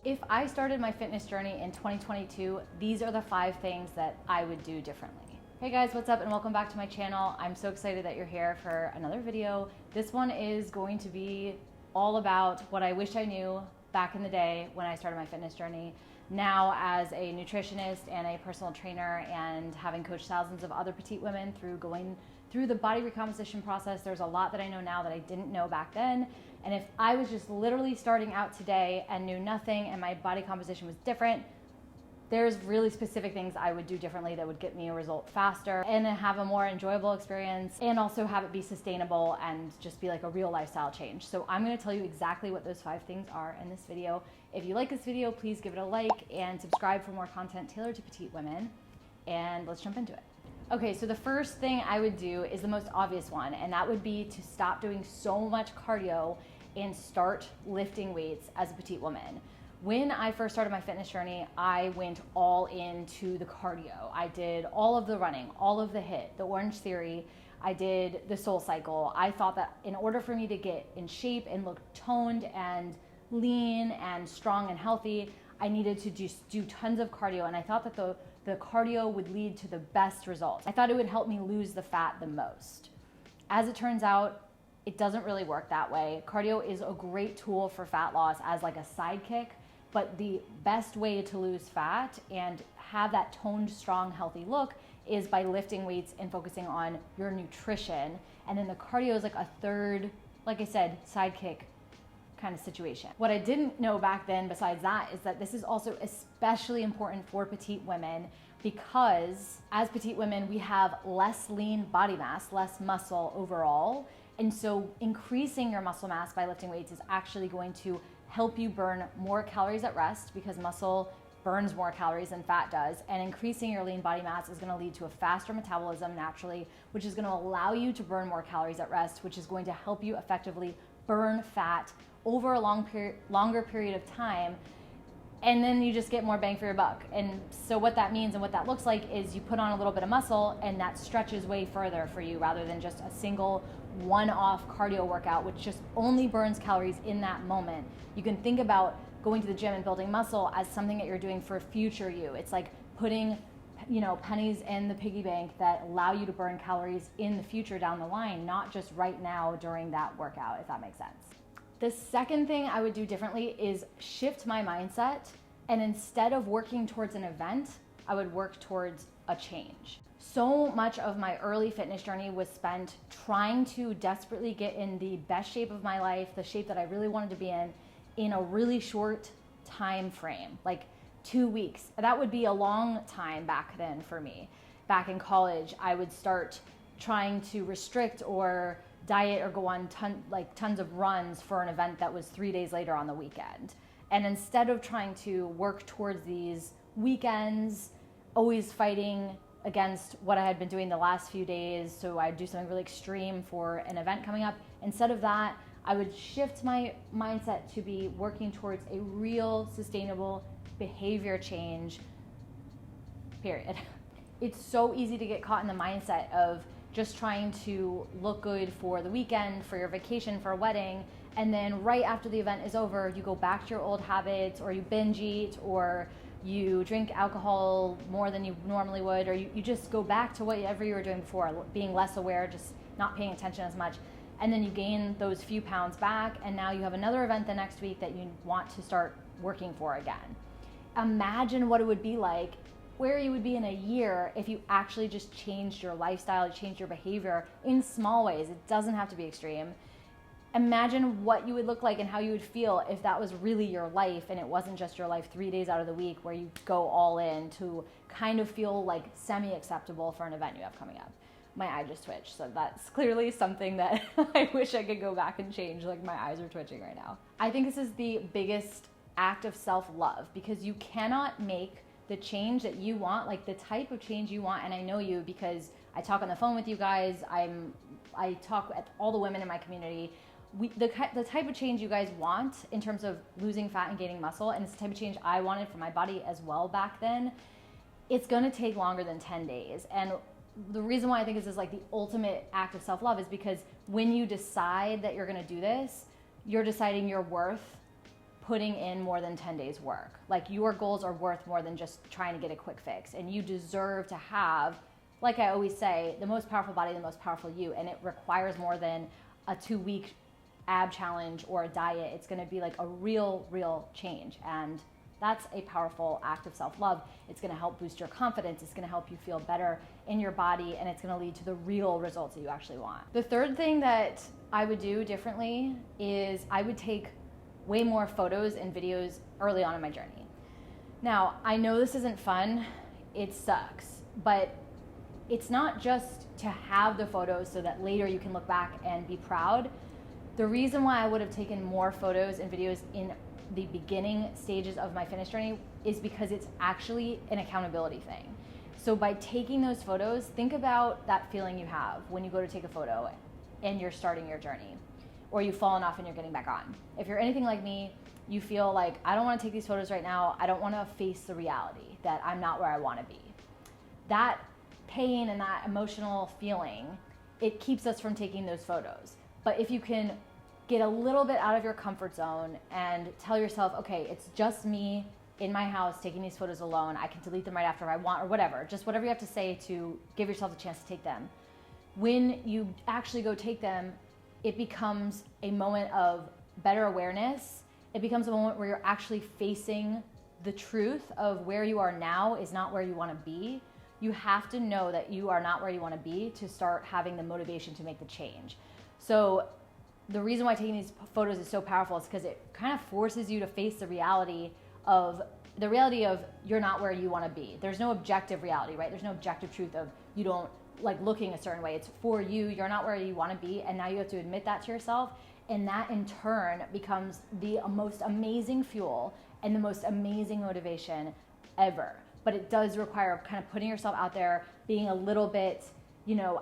If I started my fitness journey in 2022, these are the 5 things that I would do differently. Hey guys, what's up and welcome back to my channel. I'm so excited that you're here for another video. This one is going to be all about what I wish I knew back in the day when I started my fitness journey. Now as a nutritionist and a personal trainer and having coached thousands of other petite women through going through the body recomposition process, there's a lot that I know now that I didn't know back then. And if I was just literally starting out today and knew nothing and my body composition was different, there's really specific things I would do differently that would get me a result faster and have a more enjoyable experience and also have it be sustainable and just be like a real lifestyle change. So I'm gonna tell you exactly what those 5 things are in this video. If you like this video, please give it a like and subscribe for more content tailored to petite women. And let's jump into it. Okay, so the first thing I would do is the most obvious one, and that would be to stop doing so much cardio and start lifting weights as a petite woman. When I first started my fitness journey, I went all into the cardio. I did all of the running, all of the HIIT, the Orange Theory. I did the Soul Cycle. I thought that in order for me to get in shape and look toned and lean and strong and healthy, I needed to just do tons of cardio, and I thought that the cardio would lead to the best results. I thought it would help me lose the fat the most. As it turns out, it doesn't really work that way. Cardio is a great tool for fat loss as like a sidekick, but the best way to lose fat and have that toned, strong, healthy look is by lifting weights and focusing on your nutrition. And then the cardio is like a third, like I said, sidekick kind of situation. What I didn't know back then besides that is that this is also especially important for petite women because as petite women, we have less lean body mass, less muscle overall. And so increasing your muscle mass by lifting weights is actually going to help you burn more calories at rest because muscle burns more calories than fat does. And increasing your lean body mass is going to lead to a faster metabolism naturally, which is going to allow you to burn more calories at rest, which is going to help you effectively burn fat over a longer period of time, and then you just get more bang for your buck. And so what that means and what that looks like is you put on a little bit of muscle and that stretches way further for you rather than just a single one-off cardio workout, which just only burns calories in that moment. You can think about going to the gym and building muscle as something that you're doing for future you. It's like putting pennies in the piggy bank that allow you to burn calories in the future down the line, not just right now during that workout, if that makes sense. The second thing I would do differently is shift my mindset, and instead of working towards an event, I would work towards a change. So much of my early fitness journey was spent trying to desperately get in the best shape of my life, the shape that I really wanted to be in a really short time frame, like 2 weeks. That would be a long time back then for me. Back in college, I would start trying to restrict or diet or go on tons of runs for an event that was 3 days later on the weekend. And instead of trying to work towards these weekends, always fighting against what I had been doing the last few days, so I'd do something really extreme for an event coming up, instead of that, I would shift my mindset to be working towards a real sustainable behavior change, period. It's so easy to get caught in the mindset of just trying to look good for the weekend, for your vacation, for a wedding, and then right after the event is over, you go back to your old habits, or you binge eat, or you drink alcohol more than you normally would, or you just go back to whatever you were doing before, being less aware, just not paying attention as much. And then you gain those few pounds back, and now you have another event the next week that you want to start working for again. Imagine what it would be like, where you would be in a year if you actually just changed your lifestyle, changed your behavior in small ways. It doesn't have to be extreme. Imagine what you would look like and how you would feel if that was really your life and it wasn't just your life 3 days out of the week where you go all in to kind of feel like semi-acceptable for an event you have coming up. My eye just twitched, so that's clearly something that I wish I could go back and change. Like my eyes are twitching right now. I think this is the biggest act of self-love because you cannot make the change that you want, like the type of change you want. And I know you because I talk on the phone with you guys. I talk with all the women in my community. The type of change you guys want in terms of losing fat and gaining muscle, and it's the type of change I wanted for my body as well back then, it's gonna take longer than 10 days. And the reason why I think this is like the ultimate act of self-love is because when you decide that you're gonna do this, you're deciding your worth putting in more than 10 days work. Like, your goals are worth more than just trying to get a quick fix, and you deserve to have, like I always say, the most powerful body, the most powerful you, and it requires more than a 2-week ab challenge or a diet. It's going to be like a real change, and that's a powerful act of self-love. It's going to help boost your confidence. It's going to help you feel better in your body, and it's going to lead to the real results that you actually want. The third thing that I would do differently is I would take way more photos and videos early on in my journey. Now, I know this isn't fun. It sucks, but it's not just to have the photos so that later you can look back and be proud. The reason why I would have taken more photos and videos in the beginning stages of my fitness journey is because it's actually an accountability thing. So by taking those photos, think about that feeling you have when you go to take a photo and you're starting your journey, or you've fallen off and you're getting back on. If you're anything like me, you feel like, I don't want to take these photos right now. I don't want to face the reality that I'm not where I want to be. That pain and that emotional feeling, it keeps us from taking those photos. But if you can get a little bit out of your comfort zone and tell yourself, okay, it's just me in my house taking these photos alone. I can delete them right after I want, or whatever. Just whatever you have to say to give yourself a chance to take them. When you actually go take them, it becomes a moment of better awareness. It becomes a moment where you're actually facing the truth of where you are now is not where you want to be. You have to know that you are not where you want to be to start having the motivation to make the change. So the reason why taking these photos is so powerful is because it kind of forces you to face the reality of you're not where you want to be. There's no objective reality, right? There's no objective truth of you don't like looking a certain way. It's for you. You're not where you want to be, and now you have to admit that to yourself, and that in turn becomes the most amazing fuel and the most amazing motivation ever. But it does require kind of putting yourself out there, being a little bit,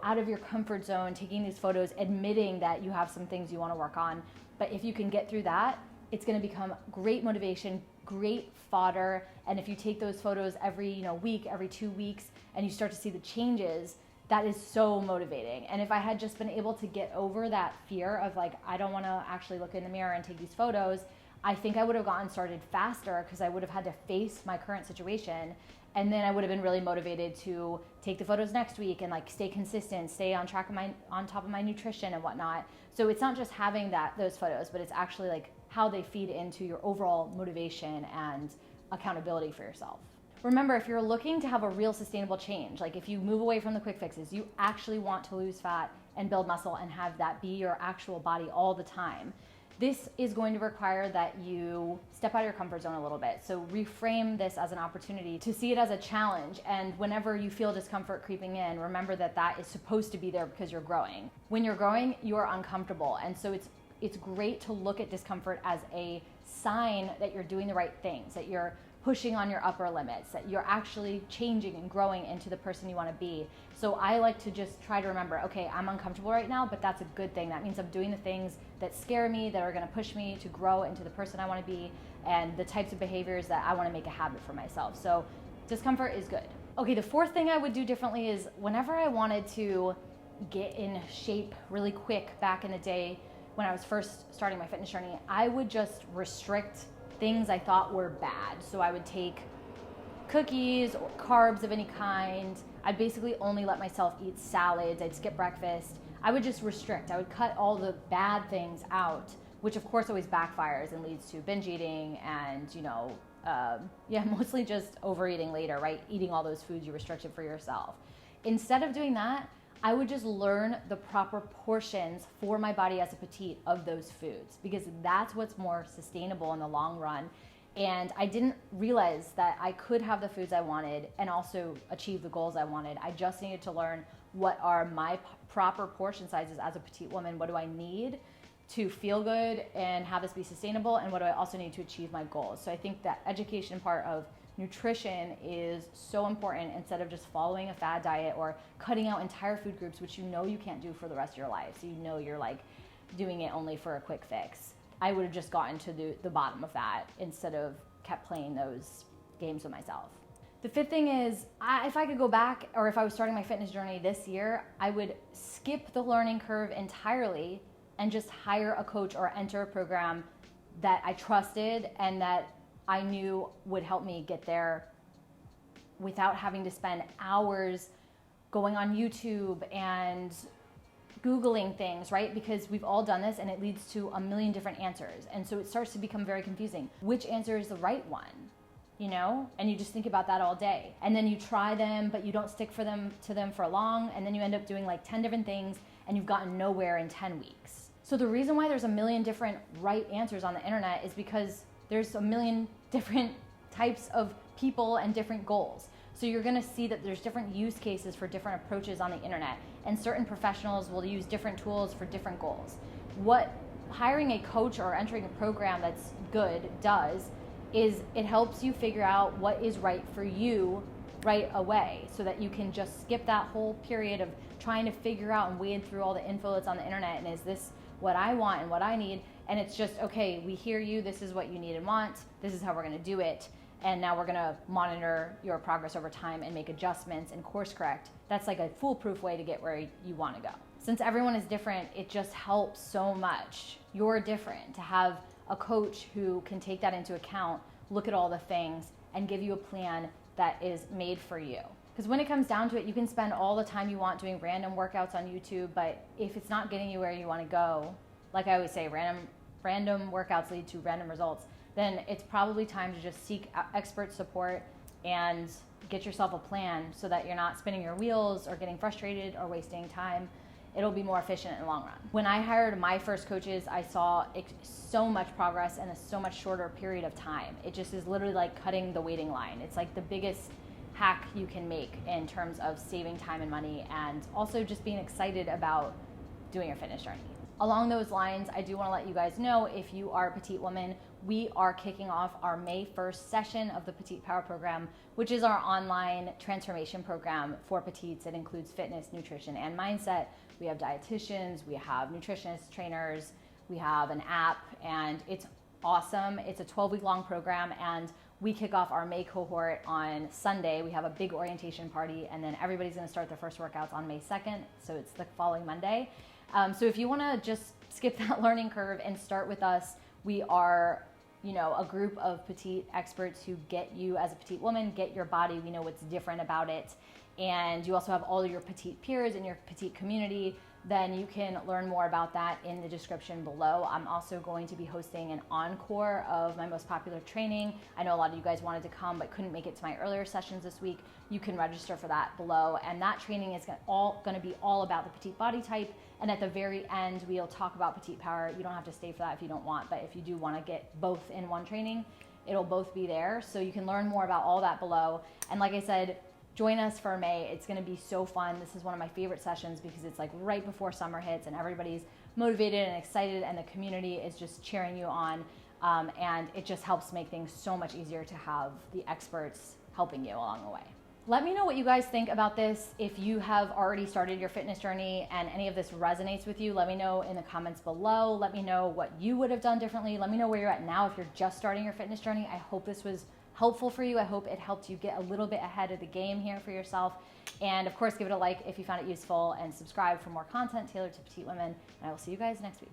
out of your comfort zone, taking these photos, admitting that you have some things you want to work on. But if you can get through that, it's going to become great motivation, great fodder. And if you take those photos every week, every 2 weeks, and you start to see the changes, that is so motivating. And if I had just been able to get over that fear of like, I don't want to actually look in the mirror and take these photos, I think I would have gotten started faster because I would have had to face my current situation. And then I would have been really motivated to take the photos next week and like stay consistent, stay on track of on top of my nutrition and whatnot. So it's not just having those photos, but it's actually like how they feed into your overall motivation and accountability for yourself. Remember, if you're looking to have a real sustainable change, like if you move away from the quick fixes, you actually want to lose fat and build muscle and have that be your actual body all the time, this is going to require that you step out of your comfort zone a little bit. So reframe this as an opportunity to see it as a challenge. And whenever you feel discomfort creeping in, remember that that is supposed to be there because you're growing. When you're growing, you are uncomfortable. And so it's great to look at discomfort as a sign that you're doing the right things, that you're pushing on your upper limits, that you're actually changing and growing into the person you want to be. So I like to just try to remember, okay, I'm uncomfortable right now, but that's a good thing. That means I'm doing the things that scare me, that are going to push me to grow into the person I want to be, and the types of behaviors that I want to make a habit for myself. So discomfort is good. Okay, the fourth thing I would do differently is whenever I wanted to get in shape really quick back in the day when I was first starting my fitness journey, I would just restrict things I thought were bad. So I would take cookies or carbs of any kind. I'd basically only let myself eat salads. I'd skip breakfast. I would just restrict. I would cut all the bad things out, which of course always backfires and leads to binge eating and, mostly just overeating later, right? Eating all those foods you restricted for yourself. Instead of doing that, I would just learn the proper portions for my body as a petite of those foods, because that's what's more sustainable in the long run. And I didn't realize that I could have the foods I wanted and also achieve the goals I wanted. I just needed to learn what are my proper portion sizes as a petite woman. What do I need to feel good and have this be sustainable? And what do I also need to achieve my goals? So I think that education part of nutrition is so important, instead of just following a fad diet or cutting out entire food groups, which you can't do for the rest of your life. So you're like doing it only for a quick fix. I would have just gotten to the bottom of that instead of kept playing those games with myself. The fifth thing is, if I could go back, or if I was starting my fitness journey this year, I would skip the learning curve entirely and just hire a coach or enter a program that I trusted and that I knew would help me get there without having to spend hours going on YouTube and Googling things, right? Because we've all done this and it leads to a million different answers. And so it starts to become very confusing. Which answer is the right one? You know, and you just think about that all day. And then you try them, but you don't stick to them for long. And then you end up doing like 10 different things and you've gotten nowhere in 10 weeks. So the reason why there's a million different right answers on the internet is because there's a million different types of people and different goals. So you're gonna see that there's different use cases for different approaches on the internet, and certain professionals will use different tools for different goals. What hiring a coach or entering a program that's good does is it helps you figure out what is right for you right away, so that you can just skip that whole period of trying to figure out and wade through all the info that's on the internet and is this what I want and what I need. And it's just, okay, we hear you, this is what you need and want, this is how we're gonna do it, and now we're gonna monitor your progress over time and make adjustments and course correct. That's like a foolproof way to get where you wanna go. Since everyone is different, it just helps so much. You're different, to have a coach who can take that into account, look at all the things, and give you a plan that is made for you. Because when it comes down to it, you can spend all the time you want doing random workouts on YouTube, but if it's not getting you where you want to go, like I always say, random workouts lead to random results, then it's probably time to just seek expert support and get yourself a plan so that you're not spinning your wheels or getting frustrated or wasting time. It'll be more efficient in the long run. When I hired my first coaches, I saw so much progress in a so much shorter period of time. It just is literally like cutting the waiting line. It's like the biggest hack you can make in terms of saving time and money, and also just being excited about doing your fitness journey. Along those lines, I do want to let you guys know, if you are a petite woman, we are kicking off our May 1st session of the Petite Power Program, which is our online transformation program for petites. It includes fitness, nutrition, and mindset. We have dietitians, we have nutritionists, trainers, we have an app, and it's awesome. It's a 12-week long program, and we kick off our May cohort on Sunday. We have a big orientation party, and then everybody's gonna start their first workouts on May 2nd, so it's the following Monday. So if you wanna just skip that learning curve and start with us, we are a group of petite experts who get you as a petite woman, get your body, we know what's different about it. And you also have all of your petite peers in your petite community. Then you can learn more about that in the description below. I'm also going to be hosting an encore of my most popular training. I know a lot of you guys wanted to come but couldn't make it to my earlier sessions this week. You can register for that below. And that training is going to be all about the petite body type. And at the very end, we'll talk about petite power. You don't have to stay for that if you don't want, but if you do want to get both in one training, it'll both be there. So you can learn more about all that below. And like I said, join us for May. It's gonna be so fun. This is one of my favorite sessions because it's like right before summer hits and everybody's motivated and excited and the community is just cheering you on. And it just helps make things so much easier to have the experts helping you along the way. Let me know what you guys think about this. If you have already started your fitness journey and any of this resonates with you, let me know in the comments below. Let me know what you would have done differently. Let me know where you're at now if you're just starting your fitness journey. I hope this was helpful for you. I hope it helped you get a little bit ahead of the game here for yourself. And of course, give it a like if you found it useful, and subscribe for more content tailored to petite women. And I will see you guys next week.